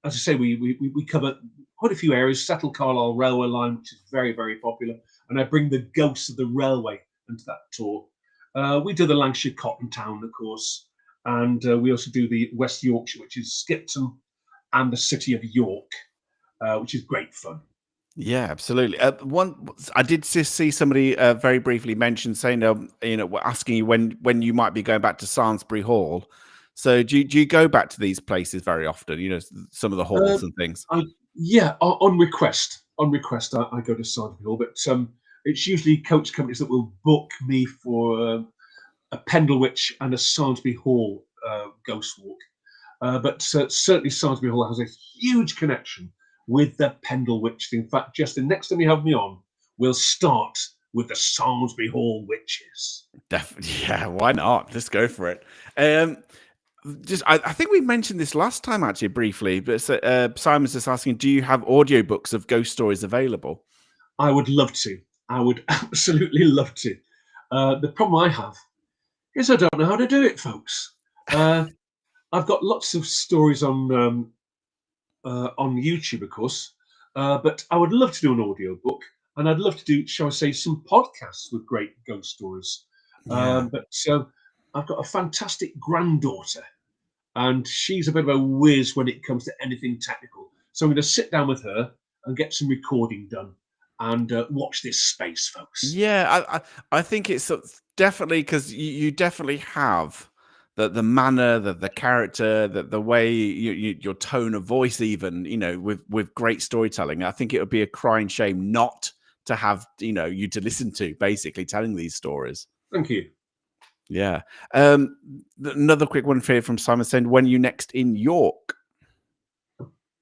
as I say, we cover quite a few areas. Settle Carlisle railway line, which is very, very popular, and I bring the ghosts of the railway into that tour. We do the Lancashire Cotton Town, of course, and we also do the West Yorkshire, which is Skipton, and the city of York, which is great fun. Yeah, absolutely. One, I did just see somebody very briefly mention saying, asking you when you might be going back to Samlesbury Hall. So do you go back to these places very often? You know, some of the halls and things. Yeah, on request. On request, I go to Samlesbury Hall, but it's usually coach companies that will book me for a Pendle Witch and a Samlesbury Hall ghost walk. But certainly Samlesbury Hall has a huge connection with the Pendle Witch. In fact, just the next time you have me on, we'll start with the Samlesbury Hall witches. Definitely, yeah. Why not? Let's go for it. I think we mentioned this last time actually briefly, but Simon's just asking, do you have audiobooks of ghost stories available? I would love to. I would absolutely love to. The problem I have is I don't know how to do it, folks. I've got lots of stories on YouTube, of course, but I would love to do an audiobook, and I'd love to do, shall I say, some podcasts with great ghost stories. Yeah. But I've got a fantastic granddaughter, and she's a bit of a whiz when it comes to anything technical. So I'm going to sit down with her and get some recording done and watch this space, folks. Yeah, I think it's definitely because you definitely have the manner, the character, the way your tone of voice, even with great storytelling. I think it would be a crying shame not to have you to listen to, basically telling these stories. Thank you. Yeah. Another quick one for you from Simon saying, when you next in York?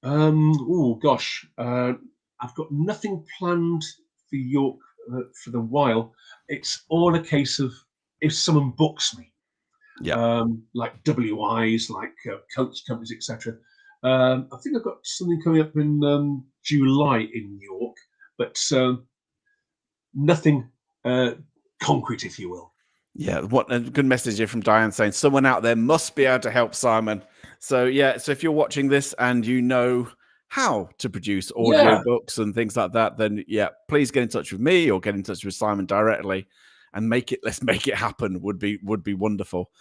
Oh gosh, I've got nothing planned for York for the while. It's all a case of if someone books me, Yeah. like WIs, like coach companies, etc. I think I've got something coming up in July in York, but nothing concrete, if you will. Yeah, what a good message here from Diane saying someone out there must be able to help Simon. So yeah, so if you're watching this and you know how to produce Yeah, audiobooks and things like that, then yeah, please get in touch with me or get in touch with Simon directly and let's make it happen. Would be wonderful.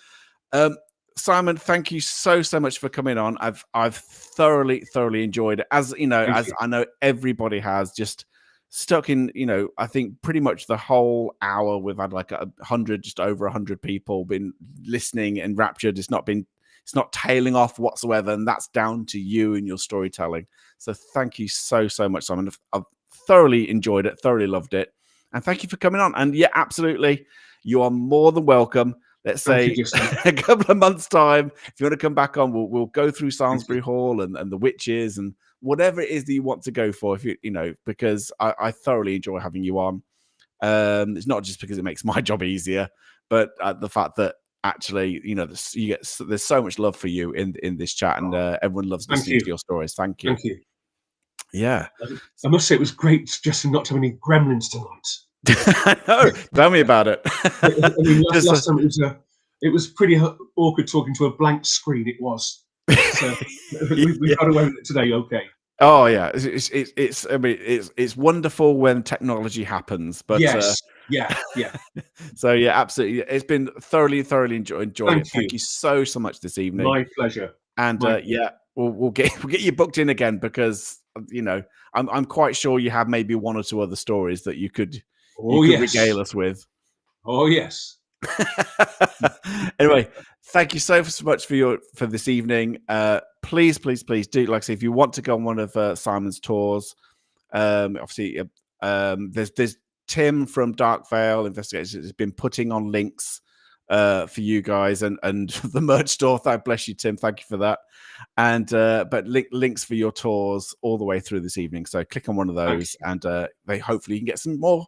Simon, thank you so much for coming on. I've thoroughly enjoyed it. As you know, thank as you. I know everybody has, just stuck in, I think pretty much the whole hour we've had like 100, just over 100 people been listening and raptured. It's not tailing off whatsoever, and that's down to you and your storytelling. So thank you so much, Simon. I've thoroughly enjoyed it, thoroughly loved it, and thank you for coming on. And yeah, absolutely, you are more than welcome. Let's Thank you, say Justin. a couple of months' time, if you want to come back on, we'll go through Thank Samlesbury you. Hall and the witches and whatever it is that you want to go for. If because I thoroughly enjoy having you on. It's not just because it makes my job easier, but the fact that actually, there's so much love for you in this chat, and everyone loves Thank listening you. to your stories. Thank you. Thank you. Yeah. I must say it was great, Justin, not to have any gremlins tonight. No, tell me about it. I mean, Just, last time it was pretty awkward talking to a blank screen. It was, but we yeah. got away with it today. Okay. Oh yeah, it's I mean it's wonderful when technology happens, but Yes. Yeah. Yeah. so yeah, absolutely, it's been thoroughly enjoyed Thank it. Thank you. you so much this evening, My pleasure. and My pleasure. yeah, we'll get you booked in again because I'm quite sure you have maybe one or two other stories that you could Oh regale yes. us with. Oh yes. Anyway, thank you so much for this evening. Please do, like I say, if you want to go on one of Simon's tours, obviously there's Tim from Dark Vale Investigators has been putting on links for you guys, and the merch store. God bless you, Tim. Thank you for that. And but links for your tours all the way through this evening. So click on one of those, and they hopefully you can get some more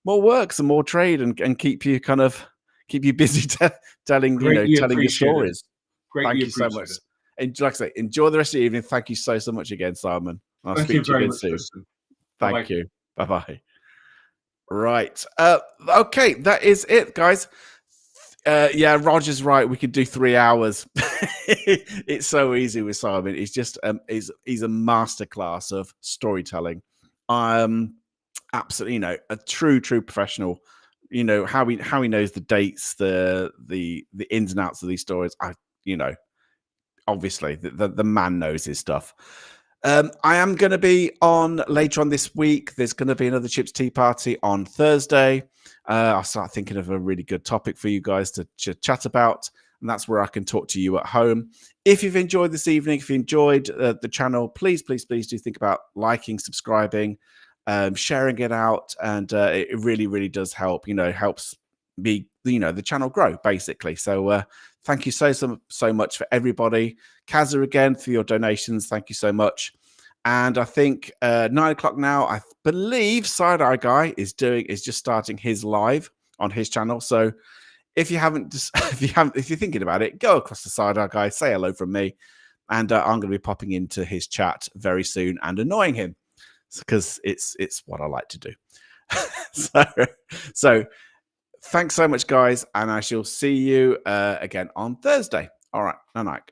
work, some more trade, and keep you busy telling telling your stories. Thank you so much. And like I say, enjoy the rest of the evening. Thank you so much again, Simon. I'll speak to you again soon. Thank you. Bye-bye. Right. Okay, that is it, guys. Yeah, Roger's right. We could do 3 hours. It's so easy with Simon. He's just he's a masterclass of storytelling. Absolutely, a true professional. How he knows the dates, the ins and outs of these stories. Obviously the man knows his stuff. I am going to be on later on this week. There's going to be another Chips Tea Party on Thursday. I'll start thinking of a really good topic for you guys to chat about, and that's where I can talk to you at home. If you've enjoyed this evening, if you enjoyed the channel, please do think about liking, subscribing, sharing it out, and it really does help. Helps me, the channel grow, basically. So thank you so much for everybody. Kazza, again, for your donations. Thank you so much. And I think 9:00 now, I believe Side Eye Guy is just starting his live on his channel. So if you're thinking about it, go across to Side Eye Guy, say hello from me, and I'm going to be popping into his chat very soon and annoying him, because it's what I like to do. So thanks so much, guys, and I shall see you again on Thursday. All right, night.